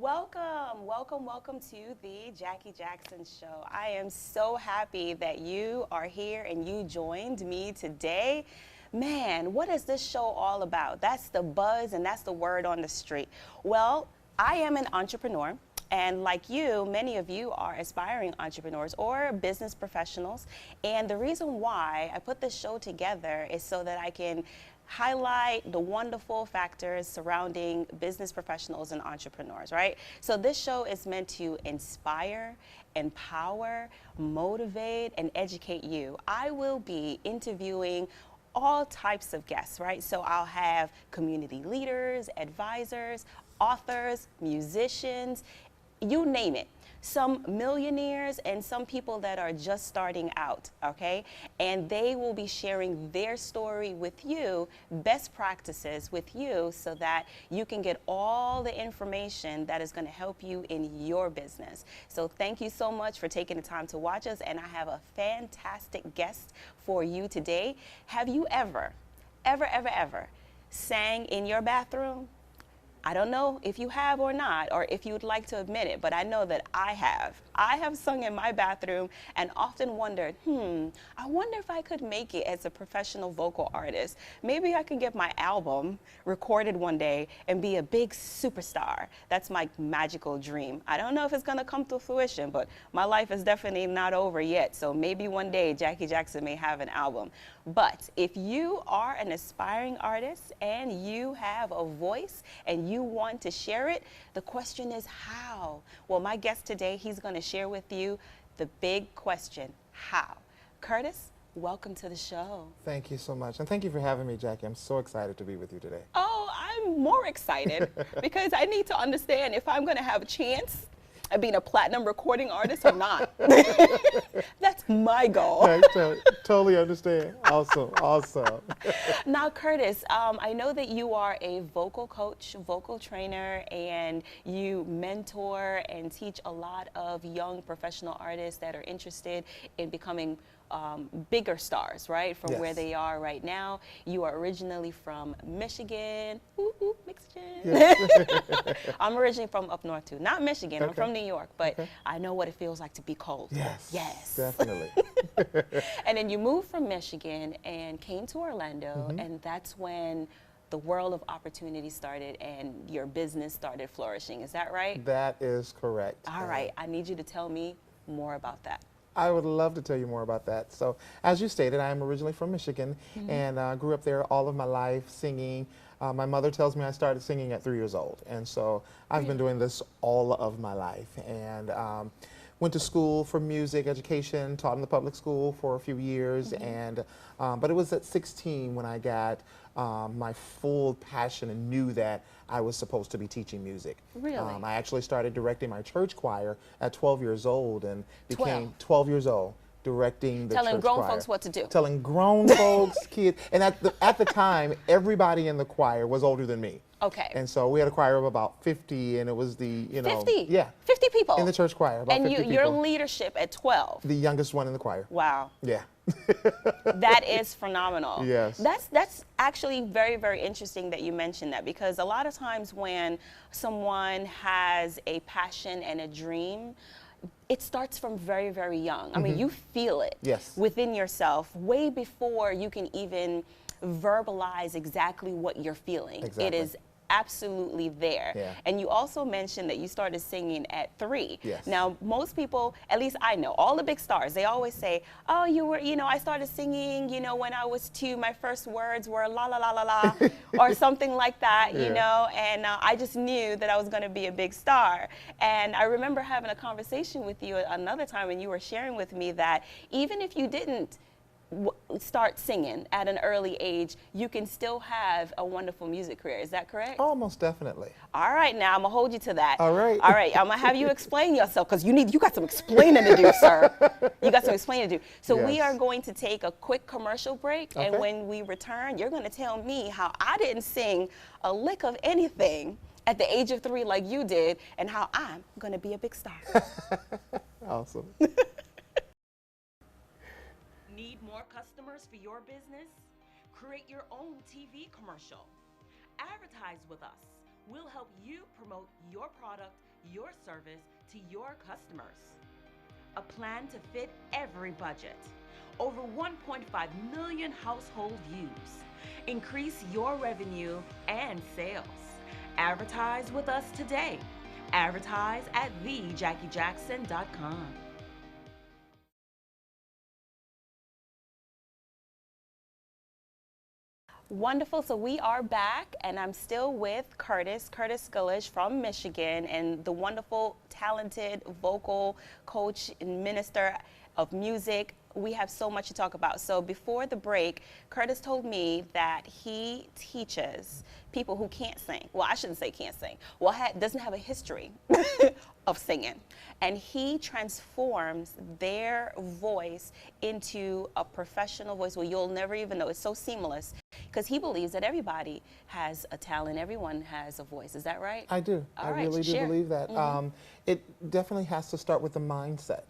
Welcome to the Jackie Jackson Show. I am so happy that you are here and you joined me today. Man, what is this show all about? That's the buzz and that's the word on the street. Well, I am an entrepreneur. And like you, many of you are aspiring entrepreneurs or business professionals. And the reason why I put this show together is so that I can highlight the wonderful factors surrounding business professionals and entrepreneurs, right? So this show is meant to inspire, empower, motivate, and educate you. I will be interviewing all types of guests, right? So I'll have community leaders, advisors, authors, musicians, you name it. Some millionaires and some people that are just starting out, okay? And they will be sharing their story with you, best practices with you, so that you can get all the information that is going to help you in your business. So thank you so much for taking the time to watch us, and I have a fantastic guest for you today. Have you ever sang in your bathroom? I don't know if you have or not, or if you would like to admit it, but I know that I have. I have sung in my bathroom and often wondered, I wonder if I could make it as a professional vocal artist. Maybe I can get my album recorded one day and be a big superstar. That's my magical dream. I don't know if it's gonna come to fruition, but my life is definitely not over yet. So maybe one day Jackie Jackson may have an album. But if you are an aspiring artist and you have a voice and you want to share it, the question is how? Well, my guest today, he's going to share with you the big question, how? Curtis, welcome to the show. Thank you so much. And thank you for having me, Jackie. I'm so excited to be with you today. Oh, I'm more excited because I need to understand if I'm going to have a chance at being a platinum recording artist or not. That's my goal. I totally understand. Awesome, awesome. Now, Curtis, I know that you are a vocal coach, vocal trainer, and you mentor and teach a lot of young professional artists that are interested in becoming bigger stars, right, from where they are right now. You are originally from Michigan. Ooh, ooh, Michigan. Yes. I'm originally from up north, too. Not Michigan. I'm from New York, but I know what it feels like to be cold. Yes. Yes. Definitely. And then you moved from Michigan and came to Orlando, and that's when the world of opportunity started and your business started flourishing. Is that right? That is correct. All right. I need you to tell me more about that. I would love to tell you more about that. So, as you stated, I am originally from Michigan and grew up there all of my life singing. My mother tells me I started singing at 3 years old, and so I've been doing this all of my life. And went to school for music education, taught in the public school for a few years, and but it was at 16 when I got my full passion and knew that I was supposed to be teaching music. Really? I actually started directing my church choir at 12 years old and became 12 years old directing the church choir. Telling grown folks what to do. Telling grown folks, kids, and at the time, everybody in the choir was older than me. Okay. And so we had a choir of about 50, and it was the, 50? Yeah. 50 people? In the church choir, about 50 people. And your leadership at 12? The youngest one in the choir. Wow. Yeah. That is phenomenal. Yes. That's actually very, very interesting that you mentioned that, because a lot of times when someone has a passion and a dream, it starts from very, very young. I mean, you feel it within yourself way before you can even verbalize exactly what you're feeling. Exactly. It is absolutely there. Yeah. And you also mentioned that you started singing at 3. Yes. Now, most people, at least I know, all the big stars, they always say, oh, I started singing, when I was 2, my first words were la la la la la, or something like that, and I just knew that I was going to be a big star. And I remember having a conversation with you another time, and you were sharing with me that even if you didn't start singing at an early age, you can still have a wonderful music career. Is that correct? Almost definitely. All right, now I'm gonna hold you to that. All right. All right, I'm gonna have you explain yourself, because you got some explaining to do, sir. You got some explaining to do. So we are going to take a quick commercial break, and when we return, you're gonna tell me how I didn't sing a lick of anything at the age of 3 like you did, and how I'm gonna be a big star. Awesome. Need more customers for your business? Create your own TV commercial. Advertise with us. We'll help you promote your product your service to your customers. A plan to fit every budget. Over 1.5 million household views. Increase your revenue and sales. Advertise with us today. Advertise at thejackyjackson.com. Wonderful. So we are back, and I'm still with Curtis Scullish from Michigan, and the wonderful, talented vocal coach and minister of music. We have so much to talk about. So before the break, Curtis told me that he teaches people who can't sing. Well, I shouldn't say can't sing. Well, doesn't have a history of singing. And he transforms their voice into a professional voice where you'll never even know. It's so seamless because he believes that everybody has a talent. Everyone has a voice. Is that right? I do. All I right, really do share. believe that. It definitely has to start with the mindset.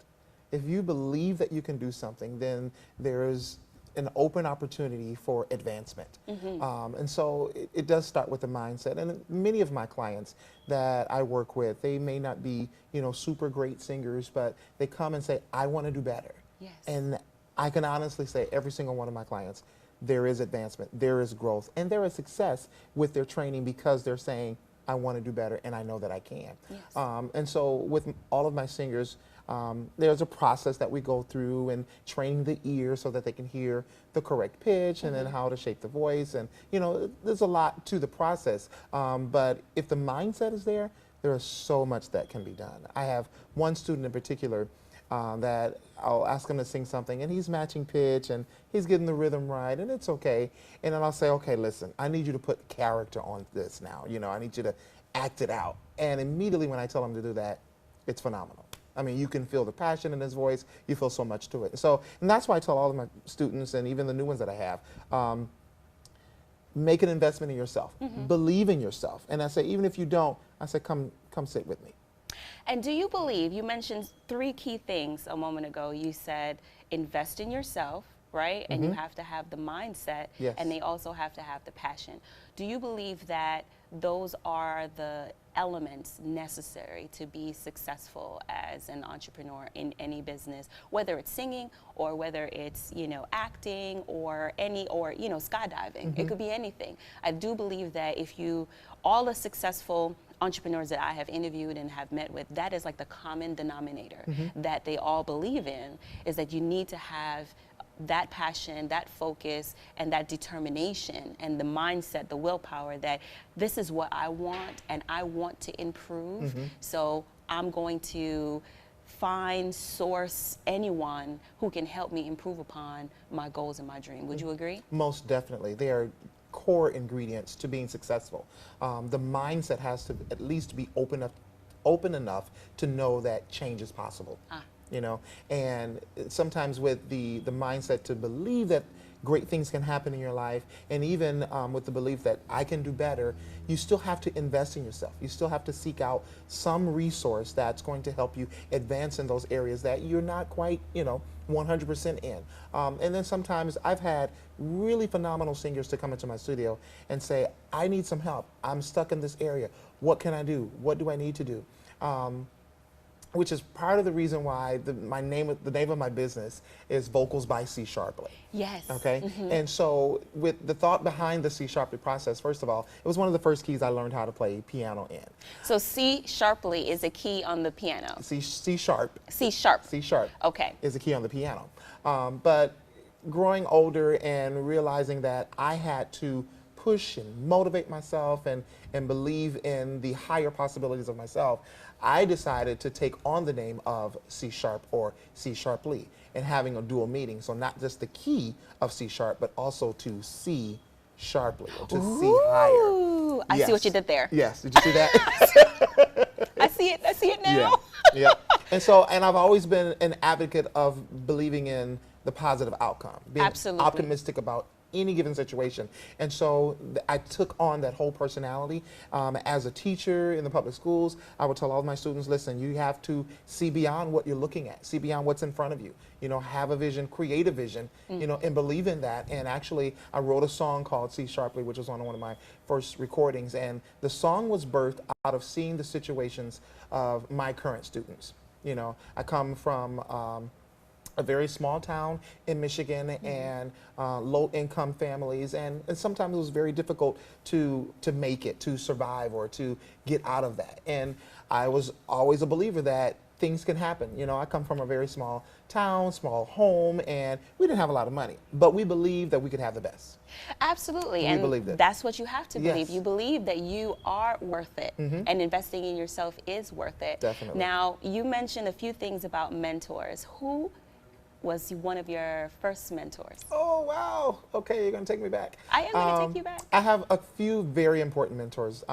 If you believe that you can do something, then there's an open opportunity for advancement. And so it does start with the mindset. And many of my clients that I work with, they may not be, super great singers, but they come and say, I want to do better. Yes. And I can honestly say every single one of my clients, there is advancement, there is growth, and there is success with their training because they're saying, I want to do better and I know that I can. Yes. And so with all of my singers, there's a process that we go through and training the ear so that they can hear the correct pitch and then how to shape the voice. And, there's a lot to the process. But if the mindset is there, there is so much that can be done. I have one student in particular that I'll ask him to sing something and he's matching pitch and he's getting the rhythm right and it's okay. And then I'll say, okay, listen, I need you to put character on this now. I need you to act it out. And immediately when I tell him to do that, it's phenomenal. I mean, you can feel the passion in his voice. You feel so much to it. And that's why I tell all of my students and even the new ones that I have, make an investment in yourself. Believe in yourself. And I say, even if you don't, I say, come sit with me. And do you believe, you mentioned 3 key things a moment ago. You said invest in yourself, right? And you have to have the mindset, Yes. and they also have to have the passion. Do you believe that those are the elements necessary to be successful as an entrepreneur in any business, whether it's singing or whether it's, acting or skydiving? It could be anything. I do believe that all the successful entrepreneurs that I have interviewed and have met with, that is like the common denominator that they all believe in, is that you need to have that passion, that focus, and that determination and the mindset, the willpower that this is what I want and I want to improve. So I'm going to source anyone who can help me improve upon my goals and my dream. Would you agree? Most definitely. They are core ingredients to being successful. The mindset has to at least be open enough to know that change is possible. And sometimes with the mindset to believe that great things can happen in your life, and even with the belief that I can do better, you still have to invest in yourself. You still have to seek out some resource that's going to help you advance in those areas that you're not quite, 100% in. And then sometimes I've had really phenomenal singers to come into my studio and say, I need some help. I'm stuck in this area. What can I do? What do I need to do? Which is part of the reason why the name of my business is Vocals by C Sharply. Yes. Okay. And so with the thought behind the C Sharply process, first of all, it was one of the first keys I learned how to play piano in. So C sharply is a key on the piano. C sharp. C sharp. C sharp. Okay. Is a key on the piano. But growing older and realizing that I had to push and motivate myself and believe in the higher possibilities of myself, I decided to take on the name of C Sharp or C Sharply and having a dual meaning. So not just the key of C Sharp, but also to see sharply or to see higher. I see what you did there. Yes. Did you see that? I see it now. Yeah. And I've always been an advocate of believing in the positive outcome, being Absolutely. optimistic about any given situation. And so I took on that whole personality. As a teacher in the public schools, I would tell all of my students, listen, you have to see beyond what you're looking at, see beyond what's in front of you. You know, have a vision, create a vision, you know, and believe in that. And actually, I wrote a song called C Sharply, which was on one of my first recordings. And the song was birthed out of seeing the situations of my current students. You know, I come from a very small town in Michigan, and low-income families, and sometimes it was very difficult to make it, to survive, or to get out of that. And I was always a believer that things can happen. You know, I come from a very small town, small home, and we didn't have a lot of money, but we believed that we could have the best. Absolutely, We believed it. that's what you have to believe. Yes. You believe that you are worth it, and investing in yourself is worth it. Definitely. Now, you mentioned a few things about mentors. Who was one of your first mentors? Oh, wow. Okay, you're going to take me back. I am going to take you back. I have a few very important mentors.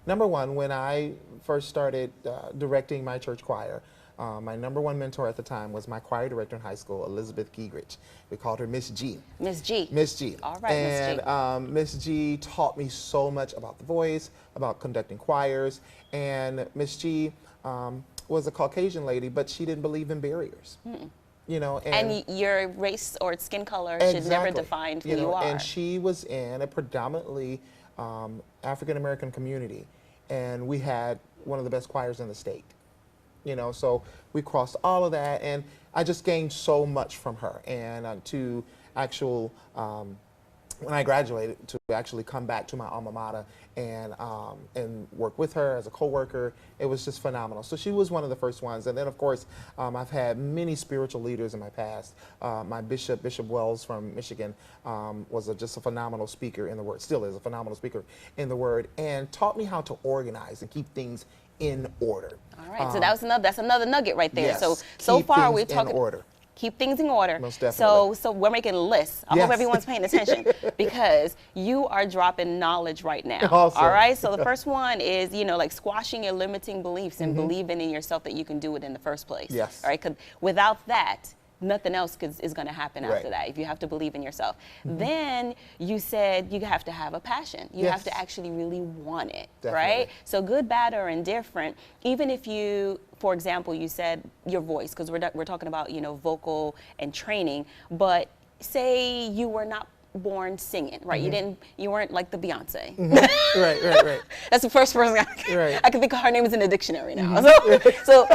Number one, when I first started directing my church choir, my number one mentor at the time was my choir director in high school, Elizabeth Giegrich. We called her Miss G. Miss G. Miss G. All right, Miss G. And Miss G taught me so much about the voice, about conducting choirs. And Miss G was a Caucasian lady, but she didn't believe in barriers. You know, And your race or skin color should never define who you are. And she was in a predominantly African American community, and we had one of the best choirs in the state. You know, so we crossed all of that, and I just gained so much from her. And to actual, when I graduated, to actually come back to my alma mater and work with her as a co-worker, it was just phenomenal. So she was one of the first ones. And then, of course, I've had many spiritual leaders in my past. My Bishop Wells from Michigan, was just a phenomenal speaker in the Word, still is a phenomenal speaker in the Word, and taught me how to organize and keep things in order. All right, so that's another nugget right there. Yes, So keep far things we're talking in order. Keep things in order. Most definitely. So we're making lists. I Yes. hope everyone's paying attention because you are dropping knowledge right now. Awesome. All right. So the first one is, you know, like squashing your limiting beliefs and believing in yourself that you can do it in the first place. Yes. All right. Because without that, nothing else is going to happen Right. after that if you have to believe in yourself. Then you said you have to have a passion. You have Yes. to actually really want it, Definitely. right? So good, bad, or indifferent, even if you, for example, you said your voice, because we're talking about, you know, vocal and training, but say you were not born singing, right? You weren't like the Beyonce. Right. That's the first person Right. I can think of. Her name is in the dictionary now. So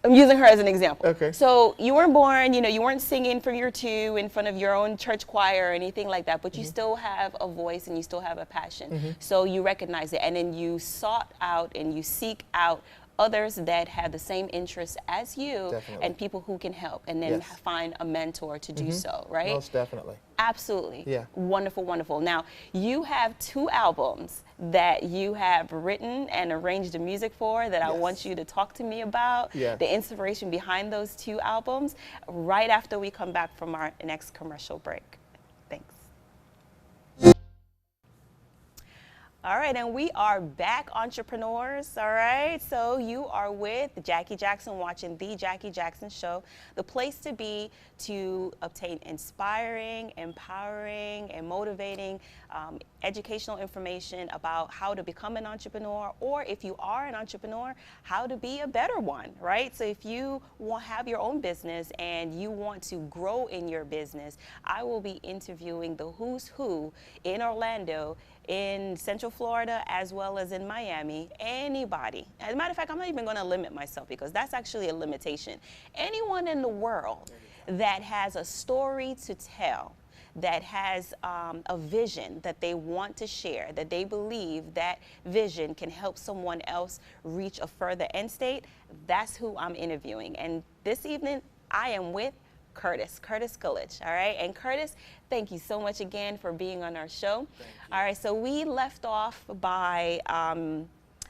I'm using her as an example. Okay. So you weren't born, you know, you weren't singing for your two in front of your own church choir or anything like that, but you still have a voice and you still have a passion. So you recognize it, and then you sought out and you seek out others that have the same interests as you. Definitely. And people who can help, and then Yes. find a mentor to do so, right? Most definitely. Absolutely. Yeah. Wonderful, wonderful. Now, you have 2 albums that you have written and arranged the music for that I Yes. want you to talk to me about, Yeah. the inspiration behind those 2 albums, right after we come back from our next commercial break. Thanks. All right, and we are back, entrepreneurs, all right? So you are with Jackie Jackson, watching The Jackie Jackson Show, the place to be to obtain inspiring, empowering, and motivating educational information about how to become an entrepreneur, or if you are an entrepreneur, how to be a better one, right? So if you want have your own business and you want to grow in your business, I will be interviewing the who's who in Orlando, in Central Florida, as well as in Miami. Anybody. As a matter of fact, I'm not even going to limit myself because that's actually a limitation. Anyone in the world that has a story to tell, that has a vision that they want to share, that they believe that vision can help someone else reach a further end state, that's who I'm interviewing. And this evening, I am with Curtis Coolidge, all right? And Curtis, thank you so much again for being on our show. All right, so we left off by, I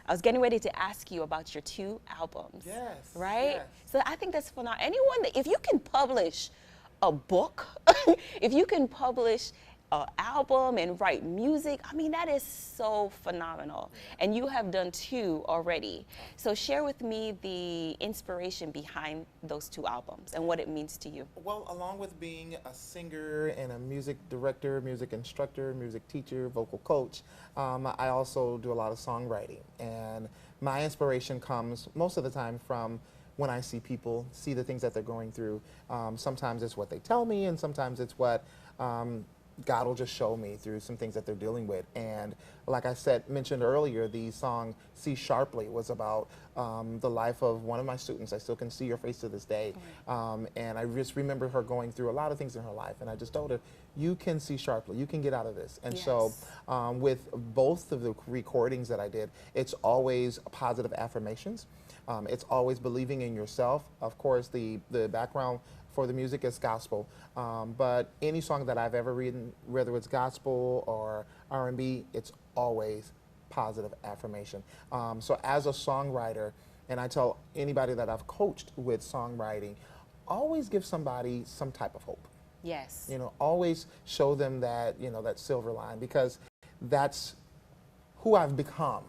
was getting ready to ask you about your 2 albums. Yes, Right? yes. So I think that's phenomenal. Anyone that, if you can publish a book, if you can publish an album and write music. I mean, that is so phenomenal. And you have done 2 already. So share with me the inspiration behind those 2 albums and what it means to you. Well, along with being a singer and a music director, music instructor, music teacher, vocal coach, I also do a lot of songwriting. And my inspiration comes most of the time from when I see people, see the things that they're going through. Sometimes it's what they tell me, and sometimes it's what God will just show me through some things that they're dealing with. And like I mentioned earlier, the song "See Sharply" was about the life of one of my students. I still can see her face to this day. And I just remember her going through a lot of things in her life. And I just told her, you can see sharply, you can get out of this. And so with both of the recordings that I did, it's always positive affirmations. It's always believing in yourself. Of course, the background for the music is gospel, but any song that I've ever written, whether it's gospel or R&B, it's always positive affirmation. So as a songwriter, and I tell anybody that I've coached with songwriting, always give somebody some type of hope. Yes. You know, always show them that, you know, that silver line, because that's who I've become,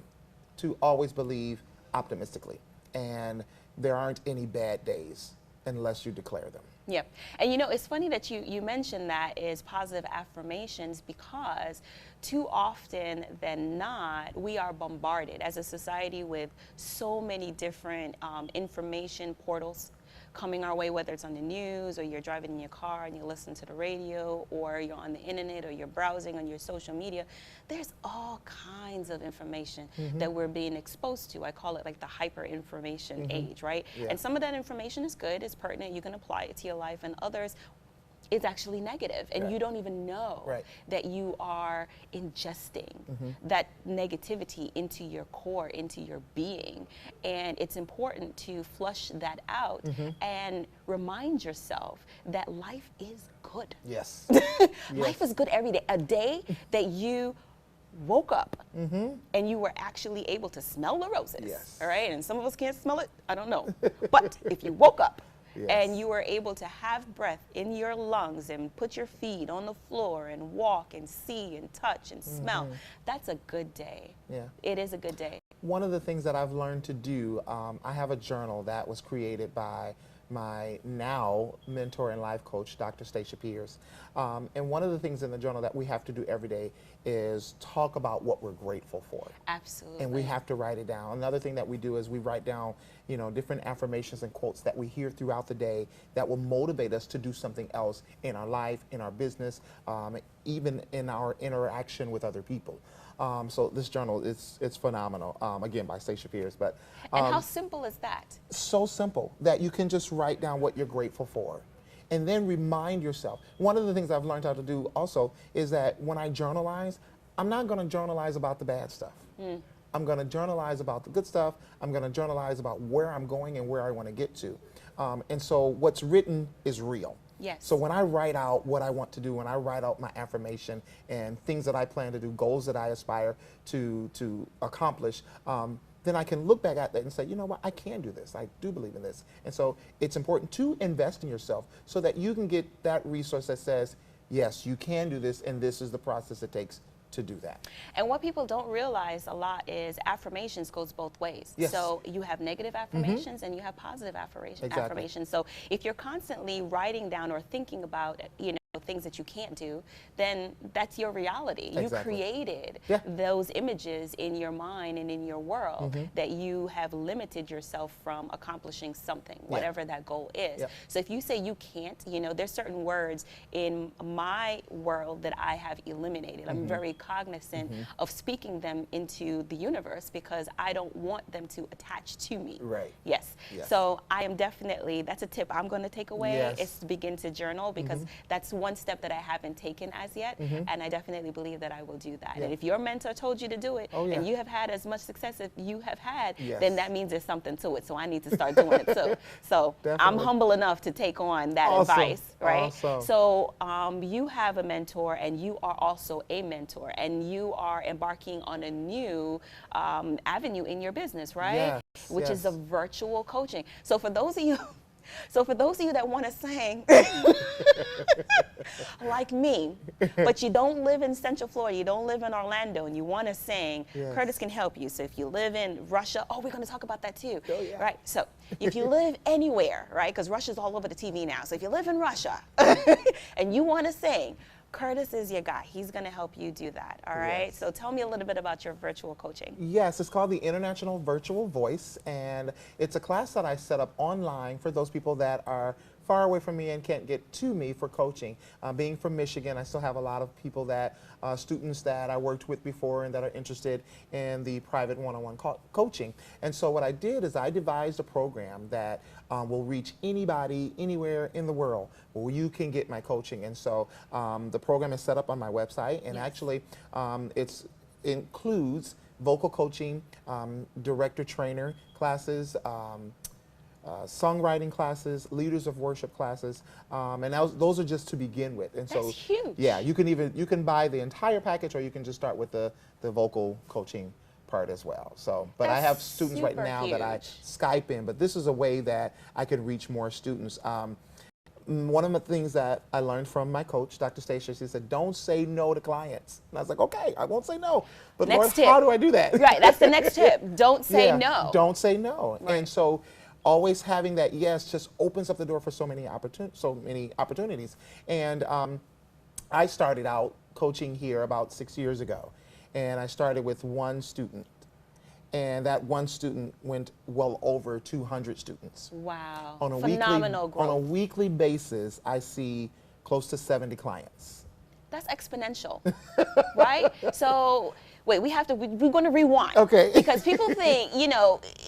to always believe optimistically. And there aren't any bad days unless you declare them. Yep. And you know, it's funny that you mentioned that is positive affirmations, because too often than not, we are bombarded as a society with so many different information portals coming our way, whether it's on the news or you're driving in your car and you listen to the radio, or you're on the internet, or you're browsing on your social media. There's all kinds of information that we're being exposed to. I call it like the hyper information age, right? Yeah. And some of that information is good, it's pertinent, you can apply it to your life, and others, it's actually negative, and you don't even know that you are ingesting that negativity into your core, into your being. And it's important to flush that out and remind yourself that life is good. Yes. Life is good every day. A day that you woke up and you were actually able to smell the roses. Yes. All right, and some of us can't smell it, I don't know. But if you woke up and you were able to have breath in your lungs and put your feet on the floor and walk and see and touch and smell, that's a good day. Yeah. It is a good day. One of the things that I've learned to do, I have a journal that was created by my now mentor and life coach, Dr. Stacia Pierce. And one of the things in the journal that we have to do every day is talk about what we're grateful for. Absolutely. And we have to write it down. Another thing that we do is we write down, you know, different affirmations and quotes that we hear throughout the day that will motivate us to do something else in our life, in our business, even in our interaction with other people. So this journal, it's phenomenal, again, by Stacia Pierce. But, and how simple is that? So simple that you can just write down what you're grateful for. And then remind yourself. One of the things I've learned how to do also is that when I journalize, I'm not going to journalize about the bad stuff. I'm going to journalize about the good stuff. I'm going to journalize about where I'm going and where I want to get to. And so what's written is real. Yes. So when I write out what I want to do, when I write out my affirmation and things that I plan to do, goals that I aspire to accomplish, then I can look back at that and say, you know what, I can do this. I do believe in this. And so it's important to invest in yourself so that you can get that resource that says, yes, you can do this, and this is the process it takes to do that. And what people don't realize a lot is affirmations goes both ways. Yes. So you have negative affirmations and you have positive affirmations. So if you're constantly writing down or thinking about, you know, things that you can't do, then that's your reality. Exactly. You created those images in your mind and in your world that you have limited yourself from accomplishing something, whatever that goal is. So if you say you can't, you know, there's certain words in my world that I have eliminated. I'm very cognizant of speaking them into the universe because I don't want them to attach to me. Right. Yes. So I am definitely, that's a tip I'm going to take away, is to begin to journal, because that's one step that I haven't taken as yet, and I definitely believe that I will do that. And if your mentor told you to do it, and you have had as much success as you have had, then that means there's something to it. So I need to start doing it too. So I'm humble enough to take on that advice, right? So you have a mentor, and you are also a mentor, and you are embarking on a new avenue in your business, right? Which is a virtual coaching. So for those of you So for those of you that want to sing, like me, but you don't live in Central Florida, you don't live in Orlando, and you want to sing, Yes. Curtis can help you. So if you live in Russia, we're going to talk about that too. Oh, yeah. Right? So if you live anywhere, right, because Russia's all over the TV now. So if you live in Russia and you want to sing, Curtis is your guy. He's going to help you do that. All right. Yes. So tell me a little bit about your virtual coaching. Yes, it's called the International Virtual Voice, and it's a class that I set up online for those people that are far away from me and can't get to me for coaching. Being from Michigan, I still have a lot of people that, students that I worked with before and that are interested in the private one-on-one coaching. And so what I did is I devised a program that will reach anybody, anywhere in the world where you can get my coaching. And so the program is set up on my website, and actually it includes vocal coaching, director trainer classes, songwriting classes, leaders of worship classes, and those are just to begin with. And That's so, huge. yeah, you can buy the entire package, or you can just start with the vocal coaching part as well. So, but I That's have students right super now that I huge. Skype in, but this is a way that I can reach more students. One of the things that I learned from my coach, Dr. Stacia, she said, don't say no to clients. And I was like, okay, I won't say no. But Next Lord, tip. how do I do that? Right. That's the next tip. Don't say Yeah, no. Don't say no. Right. And so always having that yes just opens up the door for so many opportunities. And I started out coaching here about 6 years ago. And I started with one student. And that one student went well over 200 students. Wow. On a Phenomenal weekly, growth. On a weekly basis, I see close to 70 clients. That's exponential, right? So, wait, we're going to rewind. Okay. Because people think,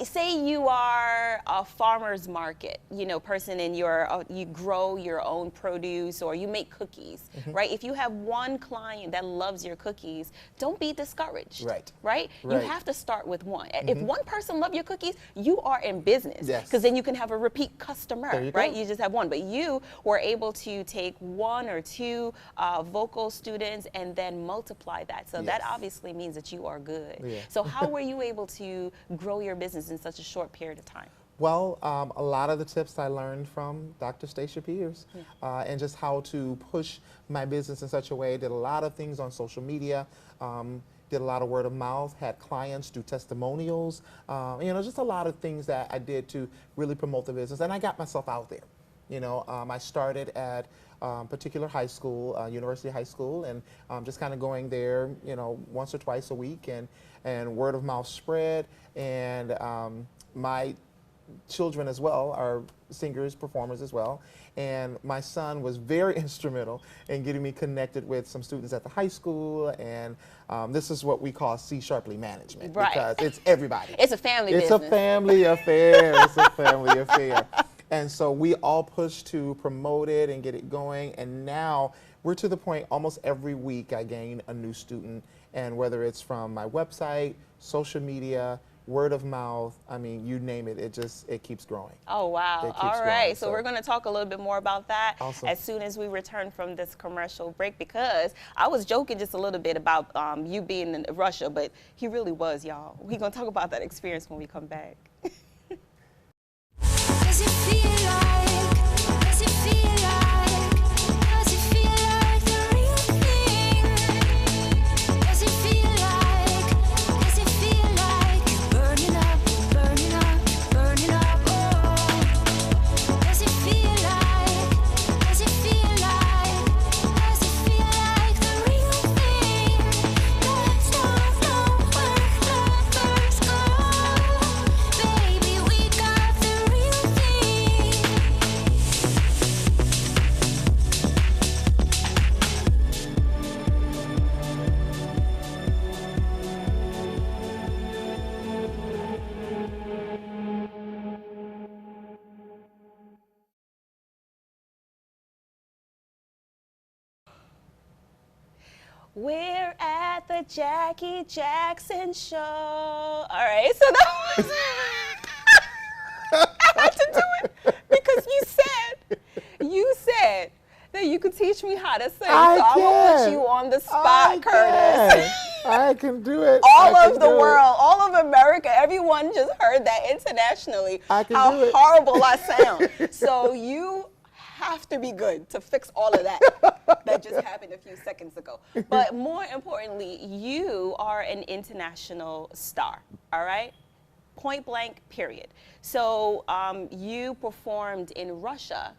say you are a farmer's market, person and you grow your own produce or you make cookies, right? If you have one client that loves your cookies, don't be discouraged, Right. right? You Right. have to start with one. If one person loves your cookies, you are in business. Yes. Because then you can have a repeat customer, There you right? go. You just have one. But you were able to take one or two vocal students and then multiply that. So that Yes. obviously means that you are good. Yeah. So how were you able to grow your business in such a short period of time? Well, a lot of the tips I learned from Dr. Stacia Pierce, and just how to push my business in such a way. Did a lot of things on social media, did a lot of word of mouth, had clients do testimonials, just a lot of things that I did to really promote the business. And I got myself out there. I started at particular high school, University High School, and just kind of going there, once or twice a week, and word of mouth spread. And my children as well are singers, performers as well. And my son was very instrumental in getting me connected with some students at the high school. And this is what we call C-sharply management. Right. Because it's everybody. It's a family It's business. a family affair. It's a family affair. And so we all push to promote it and get it going. And now we're to the point almost every week I gain a new student. And whether it's from my website, social media, word of mouth, you name it, it keeps growing. Oh, wow. It keeps All growing, right. So so- we're going to talk a little bit more about that Awesome. as soon as we return from this commercial break, because I was joking just a little bit about you being in Russia, but he really was, y'all. We're going to talk about that experience when we come back. Does it feel like, does it feel like, does it feel like the real thing? Does it feel like burning up, burning up, burning up, oh? Does it feel like, does it feel like, does it feel like the real thing? Let's not know where lovers go. Baby, we got the real thing. We're at the Jackie Jackson Show. All right, so that was. I had to do it because you said that you could teach me how to sing. So I'm gonna put you on the spot, Curtis. I can do it. All I of can the do it. world, all of America America. Everyone just heard that internationally. I can how do it. horrible I sound. So you have to be good to fix all of that that just happened a few seconds ago. But more importantly, you are an international star, all right? Point blank, period. So you performed in Russia,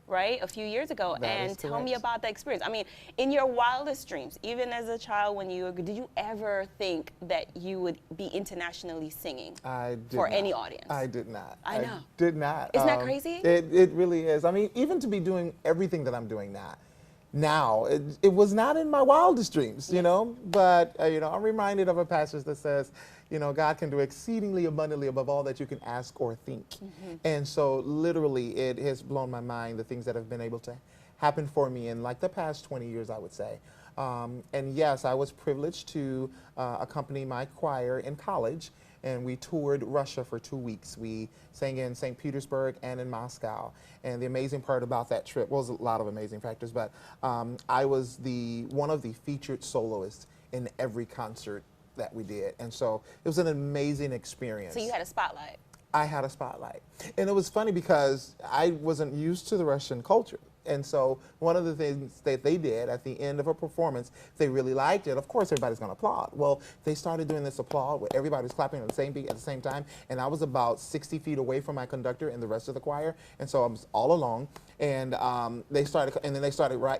right, a few years ago. That and is tell me correct. about the experience. I mean, in your wildest dreams, even as a child, when you were, did you ever think that you would be internationally singing I did for not. any audience? I did not. I know. Did not. Isn't that crazy? It really is. I mean, even to be doing everything that I'm doing now, it was not in my wildest dreams, you know. But you know, I'm reminded of a passage that says, you know, God can do exceedingly abundantly above all that you can ask or think. And so, literally, it has blown my mind the things that have been able to happen for me in like the past 20 years, I would say. And yes, I was privileged to accompany my choir in college, and we toured Russia for 2 weeks. We sang in St. Petersburg and in Moscow. And the amazing part about that trip, well, there was a lot of amazing factors, but I was one of the featured soloists in every concert that we did. And so it was an amazing experience. So you had a spotlight. I had a spotlight. And it was funny because I wasn't used to the Russian culture. And so one of the things that they did at the end of a performance, they really liked it. Of course, everybody's going to applaud. Well, they started doing this applaud where everybody was clapping at the same beat at the same time. And I was about 60 feet away from my conductor and the rest of the choir. And so I was all alone. And then they started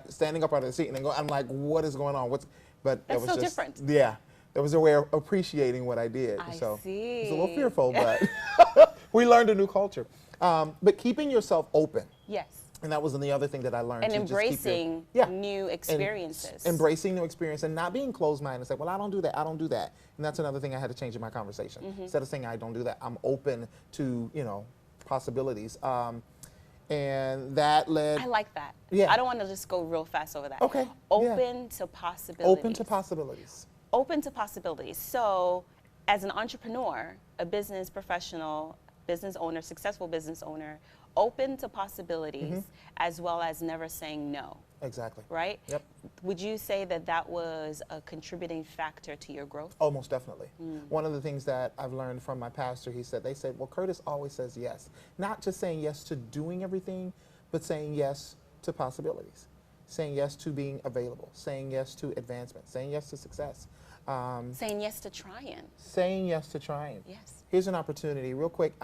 standing up out of the seat and I'm like, what is going on? But That's it was so just, different. Yeah. There was a way of appreciating what I did. I so see. it was a little fearful, but we learned a new culture. But keeping yourself open. Yes. And that was the other thing that I learned. And to just keep embracing your, new experiences. Embracing new experience and not being closed-minded and say, well, I don't do that, I don't do that. And that's another thing I had to change in my conversation. Instead of saying I don't do that, I'm open to, you know, possibilities. And that led. I like that. Yeah. I don't want to just go real fast over that. Okay. Open to possibilities. Open to possibilities. Open to possibilities. So, as an entrepreneur, a business professional, business owner, successful business owner, open to possibilities as well as never saying no. Exactly. Right? Yep. Would you say that that was a contributing factor to your growth? Oh, most definitely. One of the things that I've learned from my pastor, they said, well, Curtis always says yes. Not just saying yes to doing everything, but saying yes to possibilities. Saying yes to being available. Saying yes to advancement. Saying yes to success. Saying yes to trying. Saying yes to trying. Yes. Here's an opportunity. Real quick,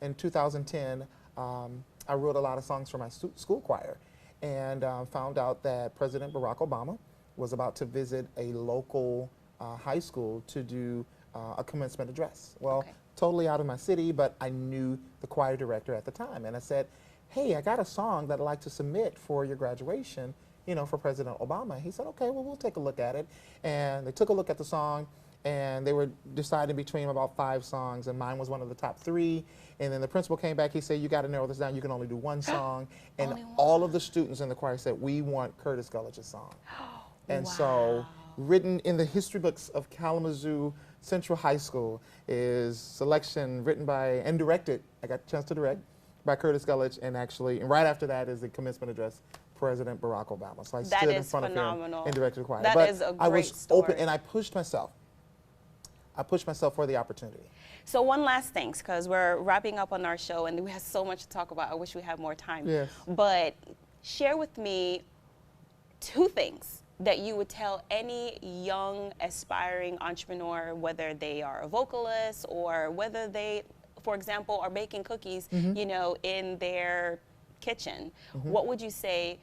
in 2010, I wrote a lot of songs for my school choir and found out that President Barack Obama was about to visit a local high school to do a commencement address. Well, totally out of my city, but I knew the choir director at the time. And I said, hey, I got a song that I'd like to submit for your graduation, you know, for President Obama. He said, okay, well, we'll take a look at it. And they took a look at the song, and they were deciding between about 5 songs, and mine was one of the top 3. And then the principal came back, he said, you got to narrow this down, you can only do 1 song. And all of the students in the choir said, we want Curtis Gullich's song. And so, written in the history books of Kalamazoo Central High School is selection written by, and directed, I got a chance to direct, by Curtis Gullich, and actually, and right after that is the commencement address, President Barack Obama. So I stood in front of him and directed the choir. That but is a I great was story. open, and I pushed myself. I pushed myself for the opportunity. So one last thing, because we're wrapping up on our show and we have so much to talk about. I wish we had more time. Yes. But share with me 2 things that you would tell any young aspiring entrepreneur, whether they are a vocalist or whether they, for example, are baking cookies, you know, in their kitchen. What would you say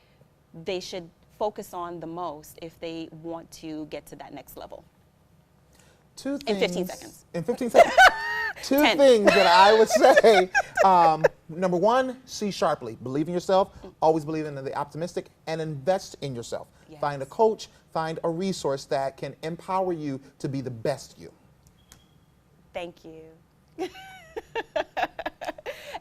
they should focus on the most if they want to get to that next level? 2 things. In 15 seconds. In 15 seconds. 2 10. things that I would say. Number 1, see sharply. Believe in yourself. Always believe in the optimistic, and invest in yourself. Yes. Find a coach. Find a resource that can empower you to be the best you. Thank you.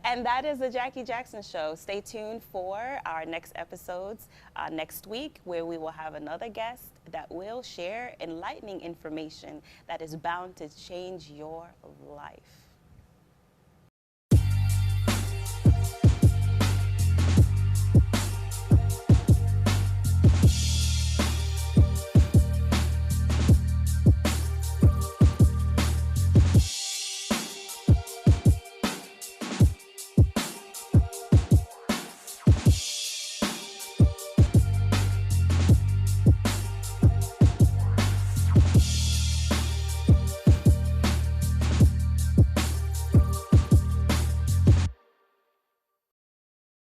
And that is the Jackie Jackson Show. Stay tuned for our next episodes next week, where we will have another guest that will share enlightening information that is bound to change your life.